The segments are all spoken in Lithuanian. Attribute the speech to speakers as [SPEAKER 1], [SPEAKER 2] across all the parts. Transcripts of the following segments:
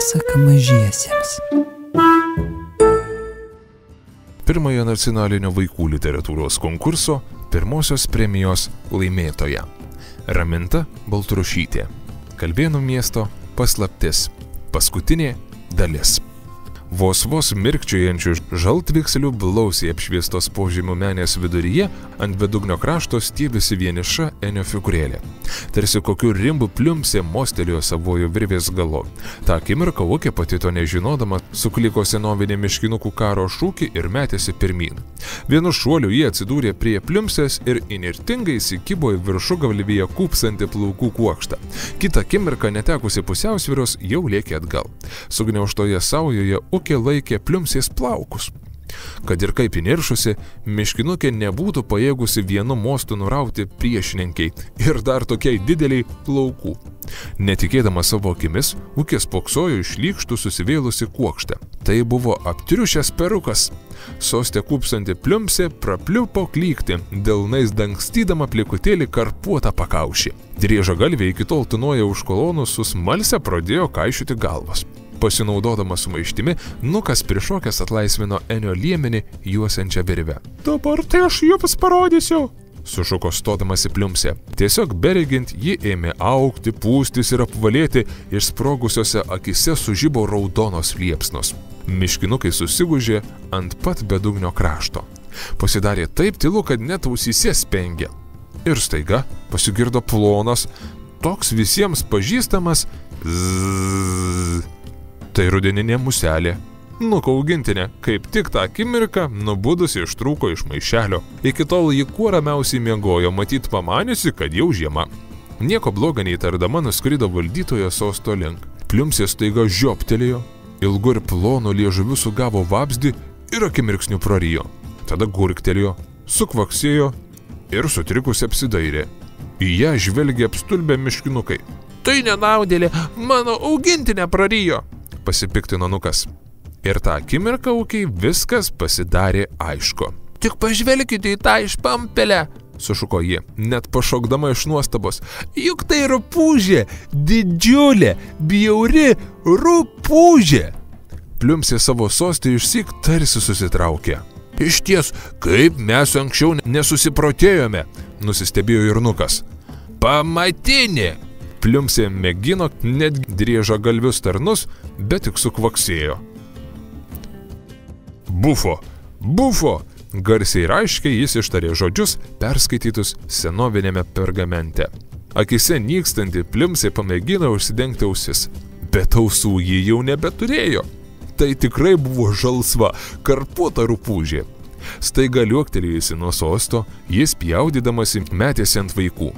[SPEAKER 1] pasaka mažiesiems.
[SPEAKER 2] Pirmojo nacionalinio vaikų literatūros konkurso pirmosios premijos laimėtoja Raminta Baltrušytė. Kalbėnų miesto paslaptis. Paskutinė dalis. Vos mirkčiojančių žaltvikselių blausiai apšviestos požemių menės viduryje ant bedugnio krašto stiebėsi vieniša Enio figūrėlė. Tarsi kokiu rimbu pliumsė mostelėjo savojo virvės galu. Ta akimirka Ukė pati to nežinodama sukliko senovinį miškinukų karo šūkį ir metėsi pirmyn. Vienu šuoliu jie atsidūrė prie pliumsės ir inirtingai įsikibo į viršugalvyje kūpsantį plaukų kuokštą. Kitą akimirką netekusi pusiausvyros jau lėkė atgal. Sugniaužtoje saujoje Ukė laikė pliumsės plaukus. Kad ir kaip įniršusi, miškinukė nebūtų pajėgusi vienu mostu nurauti priešininkiai ir dar tokiai dideliai plaukų. Netikėdama savo akimis, Ukė spoksojo iš lykštų susivėlusi kuokštę. Tai buvo aptriušęs perukas. Soste kūpsanti pliumsė prapliupo klykti, delnais dangstydama plikutėlį karpuotą pakaušį. Drieža galvė iki tol tūnoję už kolonų su smalse pradėjo kaišiuoti galvas. Pasinaudodamas sumaištimi, Nukas prišokęs atlaisvino Enio liemenį juosiančią virvę. Dabar tai aš jums parodysiu, sušuko stodamasi pliumsė. Tiesiog beregint ji ėmė augti, pūstis ir apvalėti, išsprogusiose akise sužibo raudonos liepsnos. Miškinukai susigūžė ant pat bedugnio krašto. Pasidarė taip tylu, kad net ausyse spengė. Ir staiga pasigirdo plonas, toks visiems pažįstamas zzz. Tai rudeninė muselė. Nuko augintinė, kaip tik tą akimirką nubudusi ištrūko iš maišelio. Iki tol ji kuo ramiausiai miegojo, matyt pamaniusi, kad jau žiema. Nieko blogo neįtardama nuskrido valdytojo sosto link. Pliumsė staiga žioptelėjo, ilgu ir plonu liežuviu sugavo vabzdį ir akimirksniu prarijo. Tada gurktelėjo, sukvaksėjo ir sutrikusi apsidairė. Į ją žvelgė apstulbę miškinukai. Tai nenaudėlė, mano augintinė prarijo, pasipiktino Nukas. Ir tą akimirką Ukei viskas pasidarė aišku. Tik pažvelkite į tą išpampelę, sušuko ji, net pašokdama iš nuostabos. Juk tai rupūžė, didžiulė, bjauri rupūžė. Pliumsė savo sostį išsyk tarsi susitraukė. Išties, kaip mes anksčiau nesusiprotėjome, nusistebėjo ir Nukas. Pamatinė! Pliumsė mėgino net drieža galvius tarnus, bet tik sukvaksėjo. Bufo, bufo, garsiai ir aiškiai jis ištarė žodžius, perskaitytus senovinėme pergamente. Akise nykstanti Pliumsė pamėgino užsidengti ausis, bet ausų ji jau nebeturėjo. Tai tikrai buvo žalsva, karpuota rupūžė. Staiga liuoktelėjusi nuo sosto, jis pjaudydamasi metėsi ant vaikų.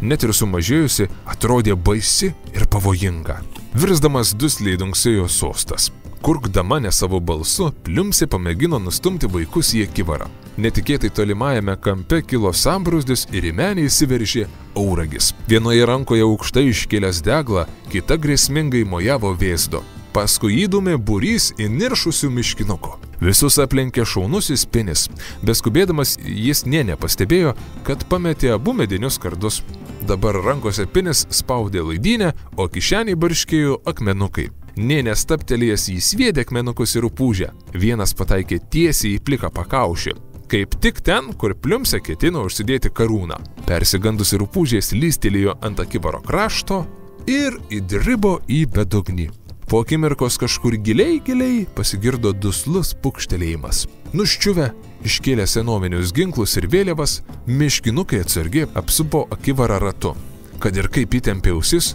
[SPEAKER 2] Net ir sumažėjusi atrodė baisi ir pavojinga. Virsdamas dusliai dunksėjo sostas. Kurkdama ne savo balsu, Pliumsė pamėgino nustumti vaikus į akivarą. Netikėtai tolimajame kampe kilo sambrūzdis ir į menį įsiveržė auragis. Vienoje rankoje aukštai iškėlęs deglą, kita grėsmingai mojavo vėzdo. Paskui įdūmė būrys įniršusių miškinuko. Visus aplenkė šaunusis Pinis. Beskubėdamas jis nė nepastebėjo, kad pametė abu medinius kardus. Dabar rankose Pinis spaudė laidynę, o kišenį barškėjo akmenukai. Nė nestaptelėjęs jį sviedė akmenukus į rupūžę. Vienas pataikė tiesiai į pliką pakaušį. Kaip tik ten, kur Pliumsė ketino užsidėti karūną. Persigandusi rupūžė slystelėjo ant akivaro krašto ir įdribo į bedugnį. Po akimirkos kažkur giliai pasigirdo duslus pukštelėjimas. Nuščiuvę, iškėlę senovinius ginklus ir vėliavas, miškinukai atsargiai apsupo akivarą ratu. Kad ir kaip įtempė ausis,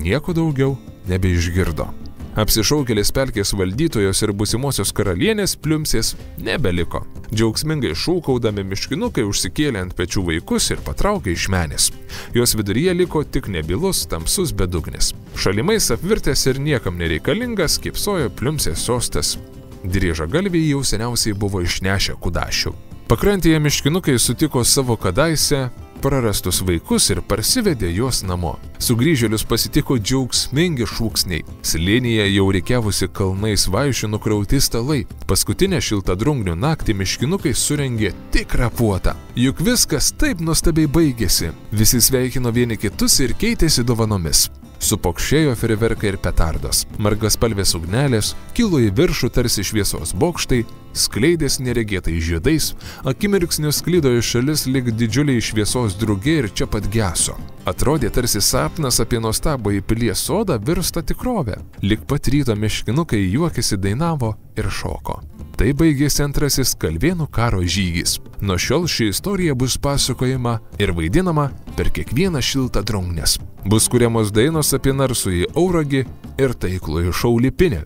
[SPEAKER 2] nieko daugiau nebeišgirdo. Apsišaukėlis pelkės valdytojos ir būsimosios karalienės Pliumsės nebeliko. Džiaugsmingai šūkaudami miškinukai užsikėlė ant pečių vaikus ir patraukė iš menės. Jos viduryje liko tik nebylus tamsus bedugnis. Šalimais apvirtęs ir niekam nereikalingas kypsojo Pliumsės sostas. Drieža galviai jau seniausiai buvo išnešę kudašių. Pakrantėje miškinukai sutiko savo kadaise prarastus vaikus ir parsivedė juos namo. Sugrįžėlius pasitiko džiaugsmingi šūksniai. Slėnyje jau rikiavusi kalnais vaišių nukrauti stalai. Paskutinę šiltadrungnių naktį miškinukai surengė tikrą puotą. Juk viskas taip nuostabiai baigėsi. Visi sveikino vieni kitus ir keitėsi dovanomis. Supokšėjo fejerverkai ir petardos. Margaspalvės ugnelės kilo į viršų tarsi šviesos bokštai, skleidės neregėtai žiedais, akimirksniu sklido į šalis lyg didžiuliai šviesos drugiai ir čia pat geso. Atrodė tarsi sapnas apie nuostabųjį pilies sodą virsta tikrove. Lyg pat ryto miškinukai juokėsi, dainavo ir šoko. Tai baigėsi antrasis Kalvėnų karo žygis. Nuo šiol ši istorija bus pasakojama ir vaidinama per kiekvieną šiltą drungnes. Bus kuriamos dainos apie narsųjį Auragį ir taiklųjį Šaulipinį,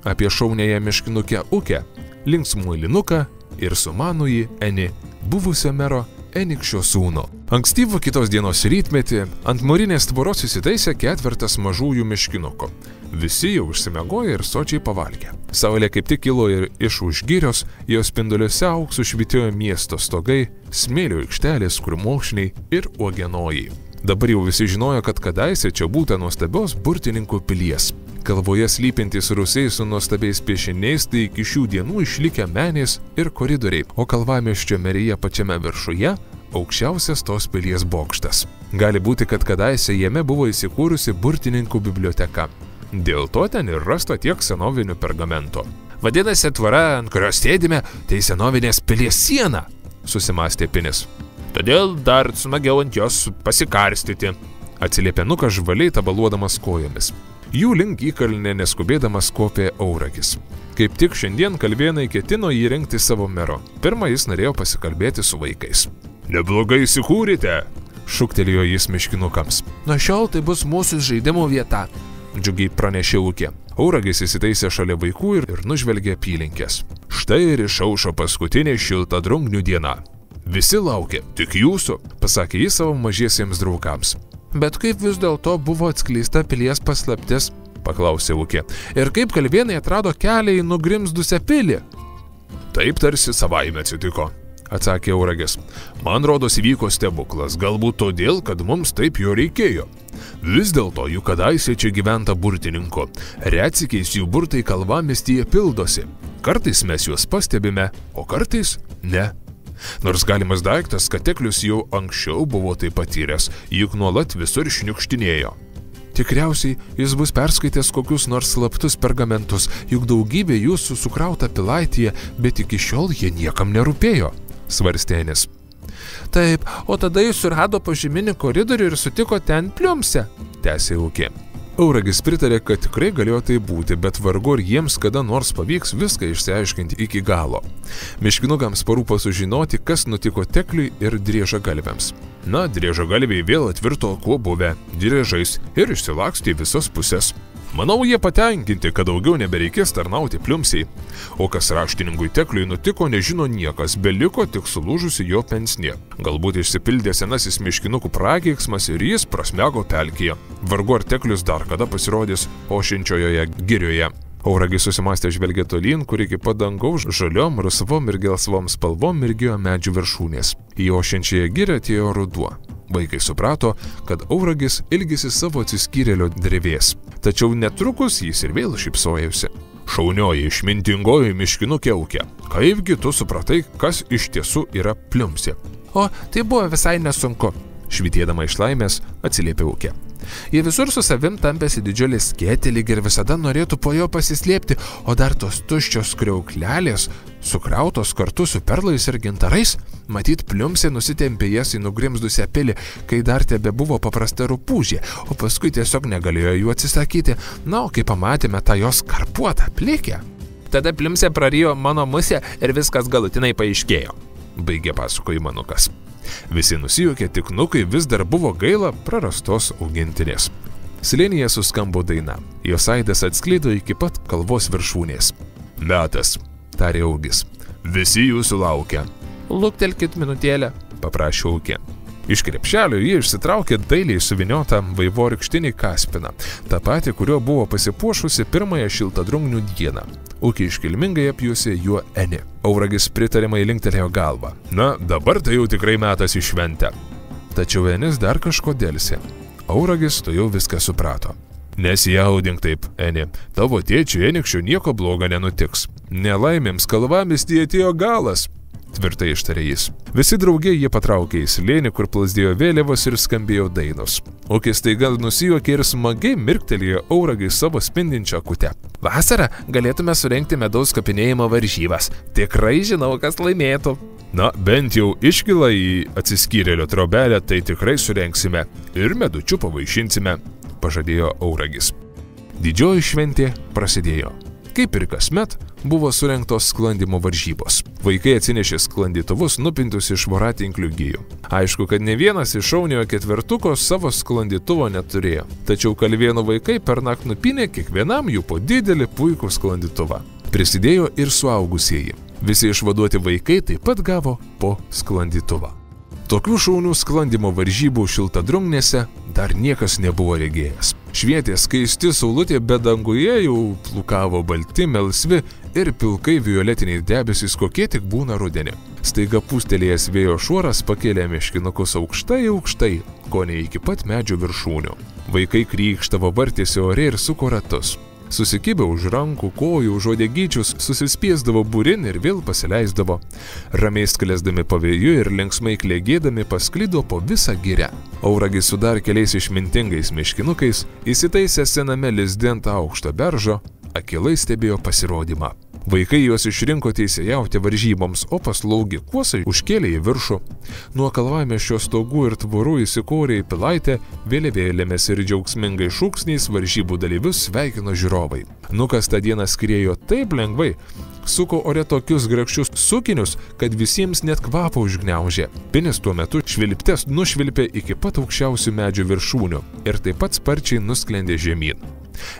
[SPEAKER 2] apie šaunėją miškinukę Ukę, linksmų Linuką ir sumanųjį Enį, buvusio mero Enikščio sūnų. Ankstyvą kitos dienos rytmetį ant mūrinės tvoros įsitaisė ketvertas mažųjų miškinukų. Visi jau užsimiegojo ir sočiai pavalgė. Saulė kaip tik kilo ir iš už girios, jos spinduliuose auksu švytėjo miesto stogai, smėlio aikštelės, krūmokšniai ir uogienojai. Dabar jau visi žinojo, kad kadaise čia būta nuostabios burtininkų pilies. Kalvoje slypintys rūsiai su nuostabiais piešiniais, tai iki šių dienų išlikę menės ir koridoriai, o kalvamiesčio meryje pačiame viršuje aukščiausias tos pilies bokštas. Gali būti, kad kadaise jame buvo įsikūrusi burtininkų biblioteka. Dėl to ten ir rasta tiek senovinių pergamentų. Vadinasi, tvora, ant kurios sėdime, tai senovinės pilies siena, susimastė Pinis. Todėl dar smagiau ant jos pasikarstyti, atsiliepė Nukas žvaliai tabaluodamas kojomis. Jų link įkalnė neskubėdamas kopė Auragis. Kaip tik šiandien Kalvėnai ketino įrengti savo mero. Pirmą jis norėjo pasikalbėti su vaikais. Neblogai įsikūrite, šūktelėjo jis miškinukams. Nuo šiol tai bus mūsų žaidimų vieta, džiugiai pranešė Ukė. Auragis įsitaisė šalia vaikų ir nužvelgė apylinkės. Štai ir išaušo paskutinė šilta drungnių diena. Visi laukė, tik jūsų, pasakė jis savo mažiesiems draugams. Bet kaip vis dėlto buvo atskleista pilies paslaptis, paklausė Ukė. Ir kaip Kalvėnai atrado kelią į nugrimzdusią pilį? Taip tarsi savaime atsitiko, atsakė Auragis. Man rodos įvyko stebuklas, galbūt todėl, kad mums taip jo reikėjo. Vis dėlto jų kadaise čia gyventa burtininkų. Retsykiais jų burtai kalvamiestyje pildosi. Kartais mes juos pastebime, o kartais ne. Nors galimas daiktas, kad Teklius jau anksčiau buvo tai patyręs, juk nuolat visur šniukštinėjo. Tikriausiai jis bus perskaitęs kokius nors slaptus pergamentus, juk daugybė jūsų sukrauta Pilaityje, bet iki šiol jie niekam nerūpėjo, svarstė Enis. Taip, o tada jis surado požeminį koridorių ir sutiko ten pliumse, tęsė Ukė. Auragis pritarė, kad tikrai galėjo tai būti, bet vargu ar jiems kada nors pavyks viską išsiaiškinti iki galo. Miškinukams parūpo sužinoti, kas nutiko Tekliui ir Driežagalviams. Na, Driežagalviai vėl atvirto kuo buvę, driežais ir išsilakstė į visas pusės. Manau, jie patenkinti, kad daugiau nebereikės tarnauti pliumsiai. O kas raštininkui Tekliui nutiko, nežino niekas, beliko tik sulūžusi jo pensnė. Galbūt išsipildė senasis miškinukų prakeiksmas ir jis prasmego pelkėje. Vargu ar Teklius dar kada pasirodys ošinčiojoje girioje. Auragis susimastė žvelgė tolyn, kur iki pat dangaus žaliom, rusvom ir gelsvom spalvom mirgėjo medžių viršūnės. Į ošinčiąją girią atėjo ruduo. Vaikai suprato, kad Auragis ilgisi savo atsiskyrėlio drevės. Tačiau netrukus jis ir vėl šypsojosi. Šaunioji, išmintingoji miškinukė Ukė, kaipgi tu supratai, kas iš tiesų yra pliumsė? O, tai buvo visai nesunku, švytėdama iš laimės atsiliepė Ukė. Jie visur su savim tampėsi didžiulį skėtį lyg ir visada norėtų po jo pasislėpti, o dar tos tuščios kriauklelės, sukrautos kartu su perlais ir gintarais, matyt pliumsė nusitempė jas į nugrimzdusią pilį, kai dar tebe buvo paprasta rupūžė, o paskui tiesiog negalėjo jų atsisakyti, na, o kai pamatėme tą jos karpuotą plikę. Tada pliumsė prarijo mano musę ir viskas galutinai paaiškėjo, baigė pasakojimą Nukas. Visi nusijuokė, tik Nukai vis dar buvo gaila prarastos augintinės. Slėnyje suskambo daina, jos aidas atsklido iki pat kalvos viršūnės. Metas, tarė Augis, visi jūsų laukia. Luktelkit minutėlę, paprašė Ukė. Iš krepšelio jie išsitraukė dailiai suviniotą vaivorykštinį kaspiną, tą patį, kuriuo buvo pasipuošusi pirmąją šiltadrungnių dieną. Ukė iškilmingai apjuosė juo Enį. Auragis pritarimai linktelėjo galvą. Na, dabar tai jau tikrai metas į šventę. Tačiau Enis dar kažko delsė. Auragis to jau viską suprato. Nesijaudink taip, Eni, tavo tėčiui Enikščiui nieko blogo nenutiks. Nelaimėms kalvamiestyje atėjo galas. tvirtai ištarė jis. Visi drauge jie patraukė į slėnį, kur plazdėjo vėliavos ir skambėjo dainos. Ūkis staiga nusijuokė ir smagiai mirktelėjo Auragiui savo spindinčią akutę. Vasarą galėtume surengti medaus kapinėjimo varžybas. Tikrai žinau, kas laimėtų. Na, bent jau iškilą į atsiskyrėlio trobelę tai tikrai surengsime ir medučiu pavaišinsime, pažadėjo Auragis. Didžioji šventė prasidėjo. Kaip ir kasmet, buvo surengtos sklandymo varžybos. Vaikai atsinešė sklandytuvus nupintus iš voratinklių gijų. Aišku, kad ne vienas iš šauniojo ketvertuko savo sklandytuvo neturėjo. Tačiau Kalvėnų vaikai pernakt nupinė kiekvienam jų po didelį puikų sklandytuvą. Prisidėjo ir suaugusieji. Visi išvaduoti vaikai taip pat gavo po sklandytuvą. Tokių šaunių sklandymo varžybų Šiltadrungnėse dar niekas nebuvo regėjęs. Švietė skaisti saulutė, bet danguje jau plukavo balti, melsvi ir pilkai violetiniai debesys, kokie tik būna rudenį. Staiga pūstelėjęs vėjo šuoras pakėlė meškinukus aukštai, kone iki pat medžio viršūnių. Vaikai krykštavo, vartėsi ore ir suko ratus. Susikibę už rankų, kojų, už uodegyčius, susispiesdavo būrin ir vėl pasileisdavo. Ramiai sklesdami pavėjų ir linksmai klėgėdami pasklido po visą girią. Auragis su dar keliais išmintingais meškinukais įsitaisė sename lizde ant aukšto beržo, akylai stebėjo pasirodymą. Vaikai juos išrinko teisėjauti varžyboms, o paslaugi kuosai užkėlė į viršų. Nuo kalvamiesčio stogų ir tvorų įsikorė į pilaitę, vėliavėlėmis ir džiaugsmingais šūksniais varžybų dalyvius sveikino žiūrovai. Nukas tą dieną skriejo taip lengvai, suko ore tokius grakščius sukinius, kad visiems net kvapą užgniaužė. Pinis tuo metu švilptes nušvilpė iki pat aukščiausių medžių viršūnių ir taip pat sparčiai nusklendė žemyn.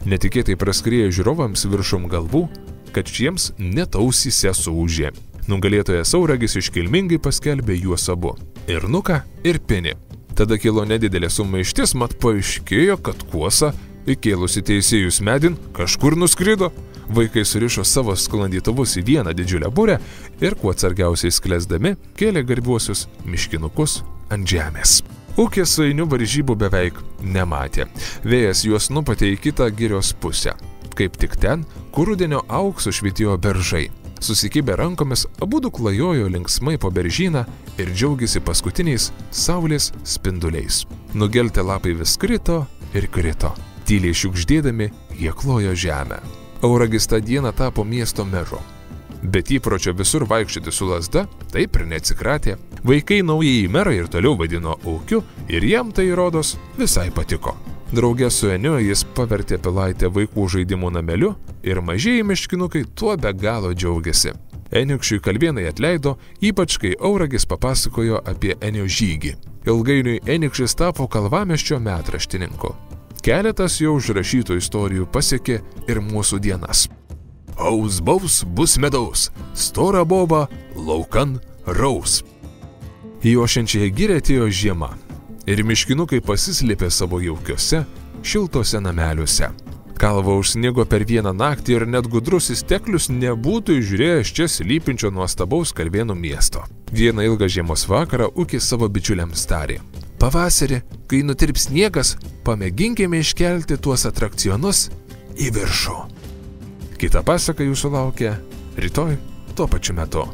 [SPEAKER 2] Netikėtai praskriejo žiūrovams viršum galvų, kad šiems net ausyse suūžė. Nugalėtojas Auragis iškilmingai paskelbė juos abu – ir Nuką, ir Pinį. Tada kilo nedidelė sumaištis, mat paaiškėjo, kad Kuosa, įkėlusi teisėjus medin, kažkur nuskrido. Vaikai surišo savo sklandytuvus į vieną didžiulę burę ir kuo atsargiausiai sklesdami kėlė garbiuosius miškinukus ant žemės. Ūkis sueinių varžybų beveik nematė. Vėjas juos nupatė į kitą girios pusę. Kaip tik ten, kur rudenio auksu švytėjo beržai. Susikibę rankomis, abudu klajojo linksmai po beržyną ir džiaugėsi paskutiniais saulės spinduliais. Nugeltę lapai vis krito ir krito. Tyliai šiukšdėdami, jie klojo žemę. Auragis tą dieną tapo miesto meru. Bet įpročio visur vaikščioti su lazda taip ir neatsikratė. Vaikai naujieji merą ir toliau vadino ūkiu ir jam tai, rodos, visai patiko. Drauge su Eniu jis pavertė pilaitę vaikų žaidimų nameliu ir mažieji miškinukai tuo be galo džiaugiasi. Eniukščiui Kalvėnai atleido, ypač kai Auragis papasakojo apie Enio žygį. Ilgainiui Eniukštis tapo kalvamiesčio metraštininku. Keletas jo užrašytų istorijų pasiekė ir mūsų dienas. Aus baus bus medaus, storą bobą laukan raus. Į ošiančią girią atėjo žiema. Ir miškinukai pasislėpė savo jaukiuose, šiltose nameliuose. Kalva užsnigo per vieną naktį ir net gudrusis teklius nebūtų išžiūrėjęs čia slypinčio nuostabaus Kalvėnų miesto. Vieną ilgą žiemos vakarą ūkis savo bičiuliams tarė: pavasarį, kai nutirps sniegas, pamėginkime iškelti tuos atrakcionus į viršų. Kita pasaka jūsų laukia rytoj tuo pačiu metu.